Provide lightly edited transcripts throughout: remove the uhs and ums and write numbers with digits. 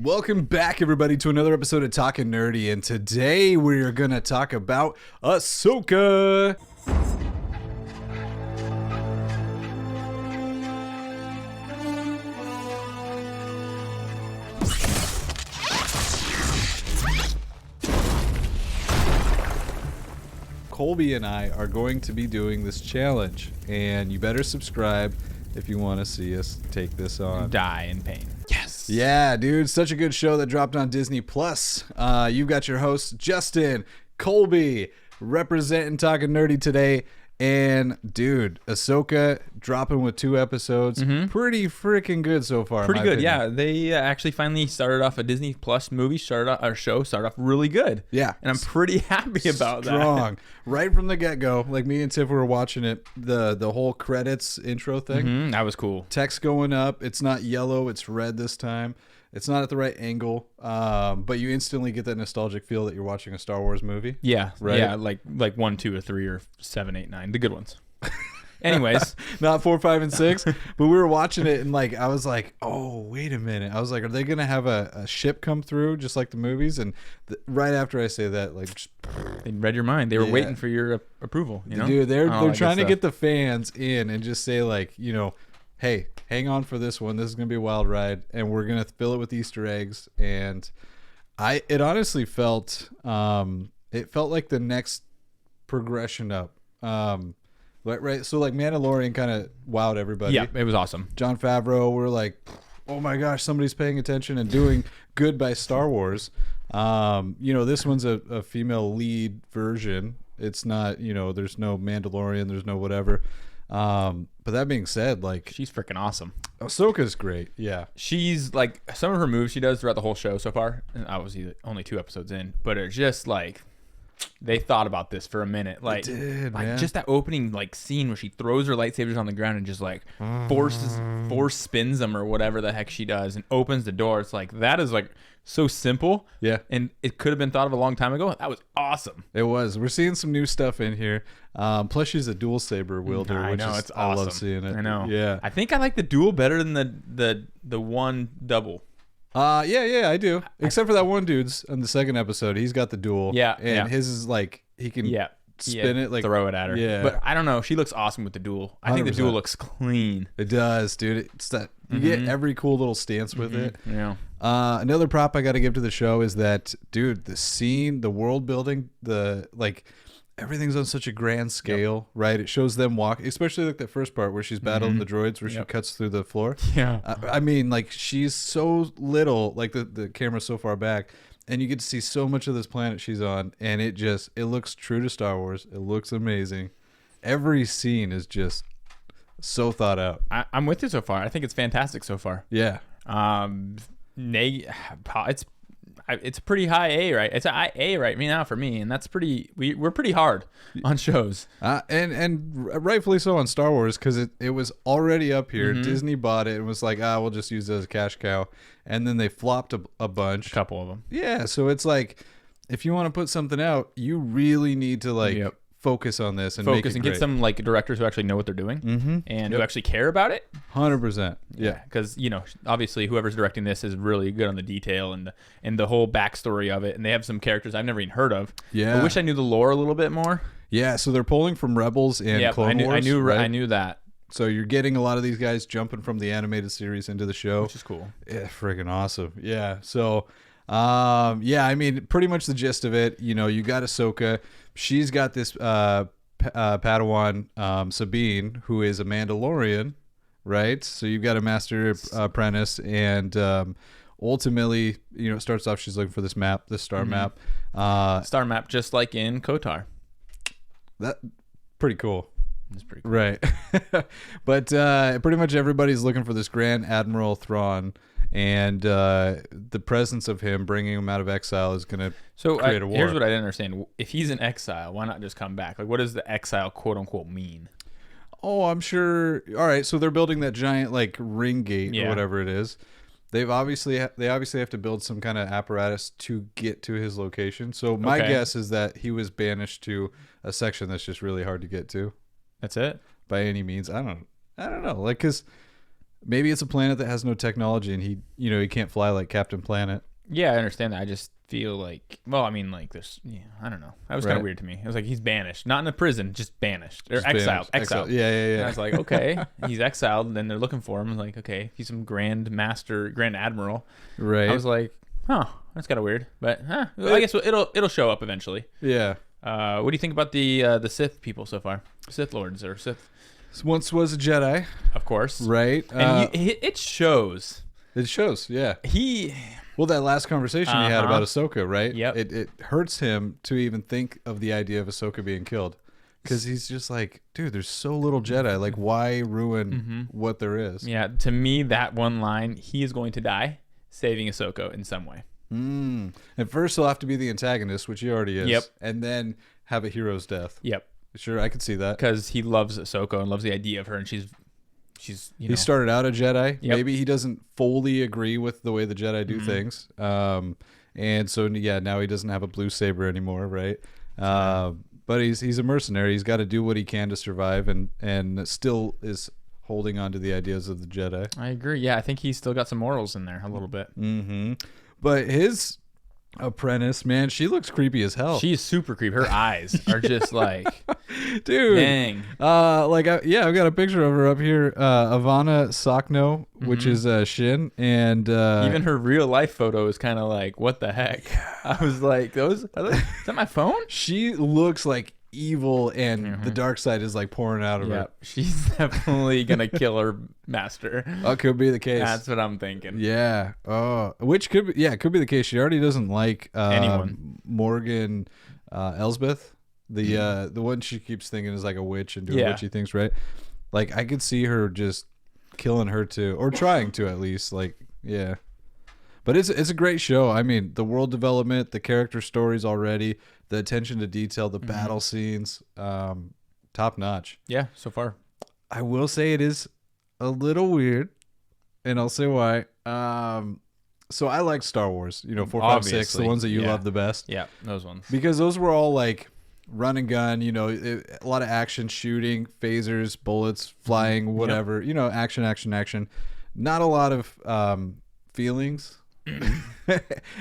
Welcome back, everybody, to another episode of Talkin' Nerdy, and today we're gonna talk about Ahsoka. Colby and I are going to be doing this challenge, and you better subscribe if you want to see us take this on. Die in pain. Yes. Yeah, dude, such a good show that dropped on Disney Plus. You've got your hosts, Justin, Colby, representing Talking Nerdy today. And, dude, Ahsoka dropping with 2 episodes. Pretty freaking good so far. Pretty good, yeah. They actually finally started off a Disney Plus movie, started off really good. Yeah. And I'm pretty happy about Strong. Right from the get-go, like me and Tiff were watching it, the whole credits intro thing. That was cool. Text going up. It's not yellow, it's red this time. It's not at the right angle, but you instantly get that nostalgic feel that you're watching a Star Wars movie. Yeah, right? Yeah, like 1, 2, or 3, or 7, 8, 9, the good ones. Anyways. Not 4, 5, and 6, but we were watching it, and like I was like, oh, wait a minute. I was like, are they going to have a ship come through just like the movies? And right after I say that, like... Just, they read your mind. They were waiting for your approval, you know? Dude, they're trying to get the fans in and just say, like, you know, hey, hang on for this one. This is going to be a wild ride, and we're going to fill it with Easter eggs. And it honestly felt, it felt like the next progression up. Right. So like Mandalorian kind of wowed everybody. Yeah, it was awesome. Jon Favreau, we're like, oh my gosh, somebody's paying attention and doing good by Star Wars. You know, this one's a female lead version. It's not, you know, there's no Mandalorian, there's no whatever. But that being said, like, she's freaking awesome. Ahsoka's great. Yeah. She's like, some of her moves she does throughout the whole show so far, and obviously only 2 episodes in, but it's just like, they thought about this for a minute. Like, man. Just that opening like scene where she throws her lightsabers on the ground and just like force spins them or whatever the heck she does and opens the door. It's like, that is like so simple. Yeah. And it could have been thought of a long time ago. That was awesome. It was. We're seeing some new stuff in here. Plus she's a dual saber wielder. I know, it's awesome. I love seeing it. I know. Yeah. I think I like the dual better than the one double. Yeah, I do. Except for that one dude's on the second episode. He's got the dual. Yeah. And his is like, he can spin it, like throw it at her. Yeah. But I don't know. She looks awesome with the dual. I think the 100%. dual looks clean. It does, dude. It's that you get every cool little stance with it. Yeah. Another prop I got to give to the show is that, dude, the scene, the world building, everything's on such a grand scale, right? It shows them walk, especially like that first part where she's battling the droids, where she cuts through the floor. Yeah. I mean, like, she's so little, like the camera's so far back, and you get to see so much of this planet she's on, and it looks true to Star Wars. It looks amazing. Every scene is just so thought out. I'm with you so far. I think it's fantastic so far. Yeah. It's pretty high A, right? It's a A right now for me, and that's we're pretty hard on shows. And rightfully so on Star Wars, because it was already up here. Disney bought it and was like, we'll just use it as a cash cow. And then they flopped a bunch. A couple of them. Yeah, so it's like, if you want to put something out, you really need to focus on this and make it and great. get some like directors who actually know what they're doing and who actually care about it. 100%. Yeah, because obviously whoever's directing this is really good on the detail and the whole backstory of it, and they have some characters I've never even heard of. Yeah, I wish I knew the lore a little bit more. Yeah, so they're pulling from Rebels and Clone Wars. I knew that. So you're getting a lot of these guys jumping from the animated series into the show, which is cool. Yeah, freaking awesome. Yeah, so. I mean, pretty much the gist of it, you got Ahsoka. She's got this Padawan, Sabine, who is a Mandalorian, right? So you've got a master apprentice, and ultimately, it starts off, she's looking for this map, this star map. Star map, just like in KOTOR. That pretty cool. It's pretty cool. Right. But pretty much everybody's looking for this Grand Admiral Thrawn. And the presence of him bringing him out of exile is going to create a war. Here's what I didn't understand. If he's in exile, why not just come back? Like, what does the exile, quote unquote, mean? Oh, I'm sure. All right, so they're building that giant like ring gate or whatever it is. They obviously have to build some kind of apparatus to get to his location. So my guess is that he was banished to a section that's just really hard to get to. That's it. By any means, I don't know. Like, 'cause maybe it's a planet that has no technology, and he can't fly like Captain Planet. Yeah, I understand that. I just feel like, well, I mean, like this. Yeah, I don't know. That was kind of weird to me. It was like he's banished, not in a prison, just banished or exiled. Exiled. Yeah. And I was like, okay, he's exiled, and then they're looking for him. I was like, okay, he's some Grand Admiral. Right. I was like, huh, that's kind of weird, but I guess it'll show up eventually. Yeah. What do you think about the Sith people so far? Sith Lords or Sith? Once was a Jedi, of course. Right. And it shows. It shows. Yeah. Well, that last conversation he had about Ahsoka, right? Yep. It hurts him to even think of the idea of Ahsoka being killed, because he's just like, dude, there's so little Jedi. Like, why ruin what there is? Yeah. To me, that one line, he is going to die saving Ahsoka in some way. At first, he'll have to be the antagonist, which he already is. Yep. And then have a hero's death. Yep. Sure, I could see that. Because he loves Ahsoka and loves the idea of her, and she's he started out a Jedi. Yep. Maybe he doesn't fully agree with the way the Jedi do things. And so now he doesn't have a blue saber anymore, right? But he's a mercenary. He's got to do what he can to survive, and still is holding on to the ideas of the Jedi. I agree. Yeah, I think he's still got some morals in there a little bit. But his apprentice, man, she looks creepy as hell. She's super creepy. Her eyes are just like, dude. Dang. I've got a picture of her up here. Ivana Sakno, which is Shin, and even her real life photo is kind of like, what the heck? I was like, is that my phone? She looks like evil, and the dark side is like pouring out of her. She's definitely gonna kill her master. Oh, could be the case. That's what I'm thinking. Yeah. Oh, which could be the case. She already doesn't like anyone. Morgan Elsbeth, the one she keeps thinking is like a witch and doing what she thinks, right? Like, I could see her just killing her too, or trying to at least. Like, yeah. But it's a great show. I mean, the world development, the character stories already, the attention to detail, the battle scenes, top notch. Yeah, so far. I will say it is a little weird, and I'll say why. So I like Star Wars, 4, 5, 6, the ones that you love the best. Yeah, those ones. Because those were all like run and gun, a lot of action, shooting, phasers, bullets, flying, whatever, action. Not a lot of feelings.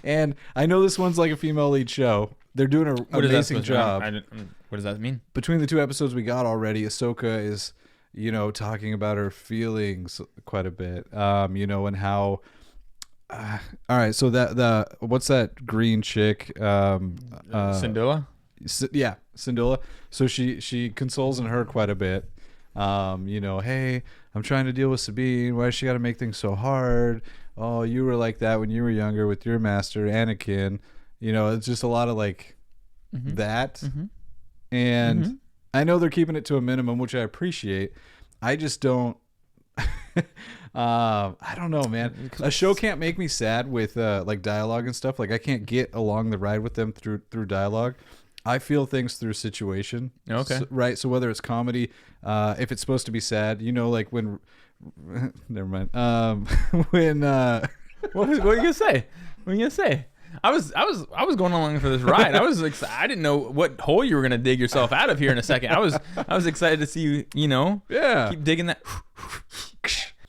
And I know this one's like a female lead show. They're doing an amazing job. What does that mean? Between the 2 episodes we got already, Ahsoka is, talking about her feelings quite a bit. And how. All right, so what's that green chick? Syndulla? Yeah, Syndulla. So she consoles in her quite a bit. Hey, I'm trying to deal with Sabine. Why does she got to make things so hard? Oh, you were like that when you were younger with your master, Anakin. It's just a lot of like that. And I know they're keeping it to a minimum, which I appreciate. I just don't. I don't know, man. A show can't make me sad with like dialogue and stuff. Like, I can't get along the ride with them through dialogue. I feel things through situation. Okay. Right. So whether it's comedy, if it's supposed to be sad, like when. Never mind. When what are you gonna say? What are you gonna say? I was going along for this ride. I was excited. I didn't know what hole you were gonna dig yourself out of here in a second. I was excited to see you. Keep digging that.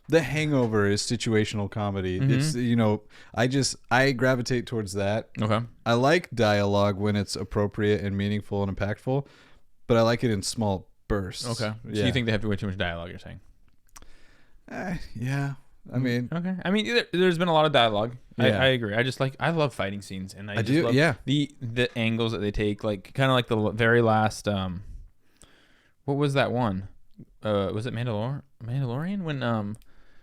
The Hangover is situational comedy. It's I gravitate towards that. Okay. I like dialogue when it's appropriate and meaningful and impactful, but I like it in small bursts. Okay. Yeah. So you think they have way too much dialogue? You're saying? Yeah. I mean, okay. I mean, there's been a lot of dialogue. Yeah. I agree. I love fighting scenes, and I just love the angles that they take, like kind of like the very last. What was that one? Was it Mandalorian when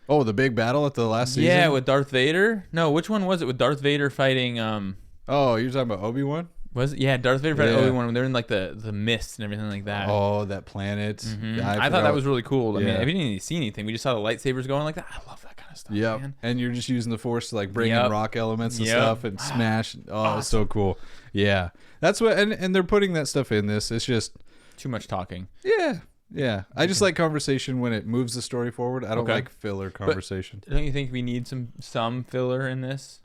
Oh, the big battle at the last season. Yeah, with Darth Vader. No, which one was it? With Darth Vader fighting. Oh, you're talking about Obi-Wan? Was it? Yeah, Darth Vader fighting Obi-Wan when they're in like the mist and everything like that. Oh, that planet. Yeah, I thought that was really cool. I mean, we didn't even see anything. We just saw the lightsabers going like that. I love that kind of stuff. Yeah, and you're just using the Force to like bring in rock elements and stuff and smash. Oh, it's so cool. Yeah, that's what. And they're putting that stuff in this. It's just too much talking. Yeah. I just like conversation when it moves the story forward. I don't like filler conversation. But don't you think we need some filler in this?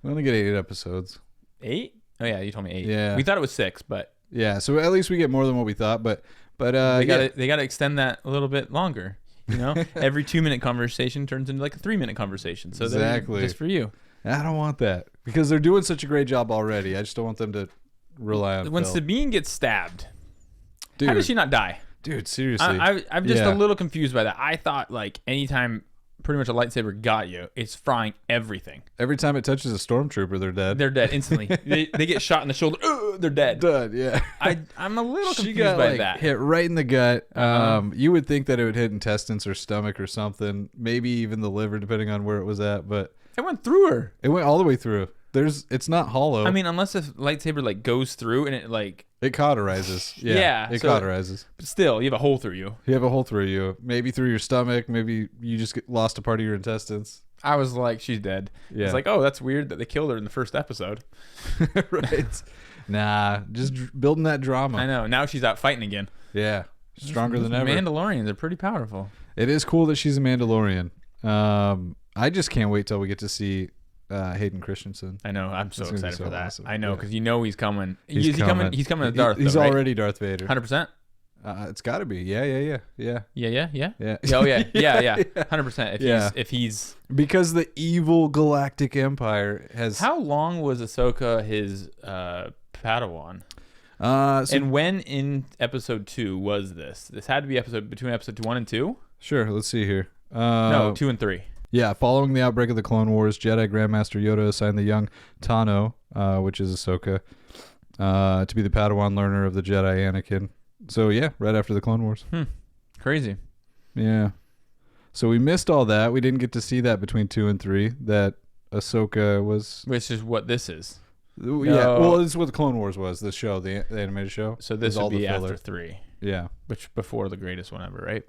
We only get 8 episodes. 8? Oh yeah, you told me 8. Yeah, we thought it was 6, but yeah. So at least we get more than what we thought. But they gotta extend that a little bit longer. You know, every 2-minute conversation turns into like a 3-minute conversation. So exactly, just for you. I don't want that because they're doing such a great job already. I just don't want them to rely on when Phil. Sabine gets stabbed. Dude, how does she not die? Dude, seriously. I'm just a little confused by that. I thought like anytime pretty much a lightsaber got you, it's frying everything. Every time it touches a stormtrooper, they're dead. They're dead instantly. they get shot in the shoulder. They're dead. Dead, yeah. I'm a little confused she got, by like, that. hit right in the gut. You would think that it would hit intestines or stomach or something. Maybe even the liver, depending on where it was at. But it went through her. It went all the way through. It's not hollow. I mean, unless the lightsaber like goes through and it like it cauterizes. Yeah, it cauterizes. But still, you have a hole through you. You have a hole through you. Maybe through your stomach. Maybe you just lost a part of your intestines. I was like, she's dead. Yeah. It's like, oh, that's weird that they killed her in the first episode. Right. Nah, just building that drama. I know. Now she's out fighting again. Yeah, stronger than ever. Mandalorians are pretty powerful. It is cool that she's a Mandalorian. I just can't wait till we get to see Hayden Christensen. I know. I'm so excited for that. Awesome. I know, because Yeah. He's coming. He's coming. He's coming as Darth. He's though, right? already Darth Vader. 100%. It's got to be. Yeah. Yeah. Yeah. Oh yeah. 100%. If he's because the evil Galactic Empire has. How long was Ahsoka his Padawan? So and when in episode 2 was this? This had to be between episode 1 and 2. Sure. Let's see here. No, 2 and 3. Yeah, following the outbreak of the Clone Wars, Jedi Grandmaster Yoda assigned the young Tano, which is Ahsoka, to be the Padawan learner of the Jedi Anakin. So yeah, right after the Clone Wars. Crazy. Yeah. So we missed all that. We didn't get to see that between 2 and 3. That Ahsoka was. Which is what this is. Yeah. Well, this is what the Clone Wars was. The show, the animated show. So this would be after 3. Yeah. Which before the greatest one ever, right?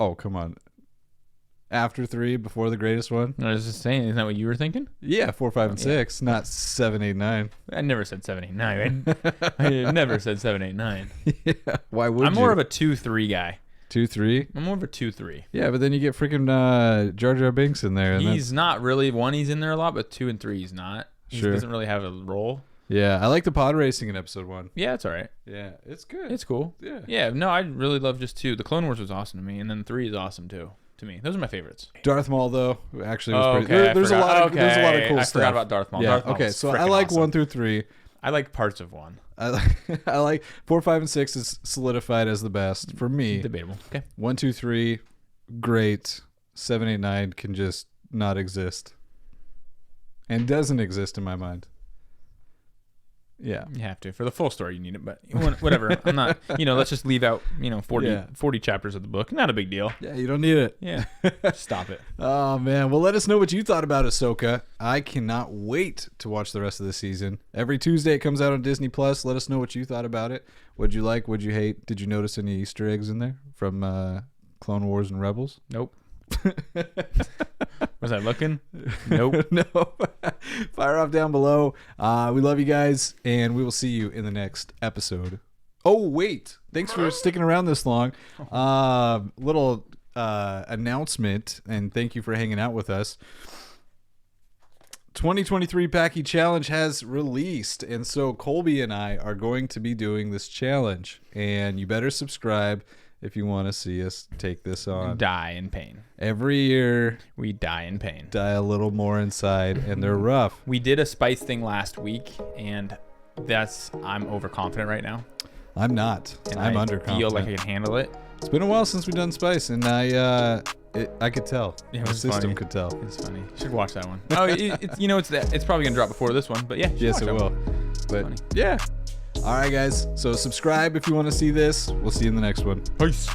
Oh, come on. After 3, before the greatest one? I was just saying, isn't that what you were thinking? Yeah, 4, 5, and 6, not 7, 8, 9. I never said 7, 8, 9. I never said 7, 8, 9. Yeah, why would you? I'm more of a 2, 3 guy. 2, 3? I'm more of a 2, 3. Yeah, but then you get freaking Jar Jar Binks in there. And he's not really, 1, he's in there a lot, but 2 and 3 he's not. He Sure. doesn't really have a role. Yeah, I like the pod racing in episode 1. Yeah, it's all right. Yeah, it's good. It's cool. Yeah. Yeah, no, I really love just 2. The Clone Wars was awesome to me, and then 3 is awesome too. To me, those are my favorites. Darth Maul, though, actually was pretty. Okay, There's a lot of cool I stuff. forgot about Darth Maul. Yeah. Darth Maul Okay, was so I frickin' like awesome. 1 through 3. I like parts of 1. I like 4, 5, and 6 is solidified as the best for me. Debatable. Okay. 1, 2, 3, great. 7, 8, 9 can just not exist, and doesn't exist in my mind. Yeah. You have to. For the full story, you need it, but whatever. I'm not, let's just leave out, 40 chapters of the book. Not a big deal. Yeah, you don't need it. Yeah. Stop it. Oh, man. Well, let us know what you thought about Ahsoka. I cannot wait to watch the rest of the season. Every Tuesday it comes out on Disney+. Let us know what you thought about it. What'd you like? What'd you hate? Did you notice any Easter eggs in there from Clone Wars and Rebels? Nope. Was I looking? Nope. No. Fire off down below. We love you guys, and we will see you in the next episode. Oh, wait. Thanks for sticking around this long. Little announcement, and thank you for hanging out with us. 2023 Packy Challenge has released, and so Colby and I are going to be doing this challenge, and you better subscribe if you want to see us take this on. Die in pain. Every year we die in pain. Die a little more inside, and they're rough. We did a spice thing last week, and I'm overconfident right now. I'm not. And I'm I underconfident. feel like I can handle it. It's been a while since we've done spice, and I could tell. Yeah, My system funny. could tell. It's funny. You should watch that one. Oh, it's probably gonna drop before this one, but yeah. Yes, it will. But funny. yeah. All right, guys. So subscribe if you want to see this. We'll see you in the next one. Peace.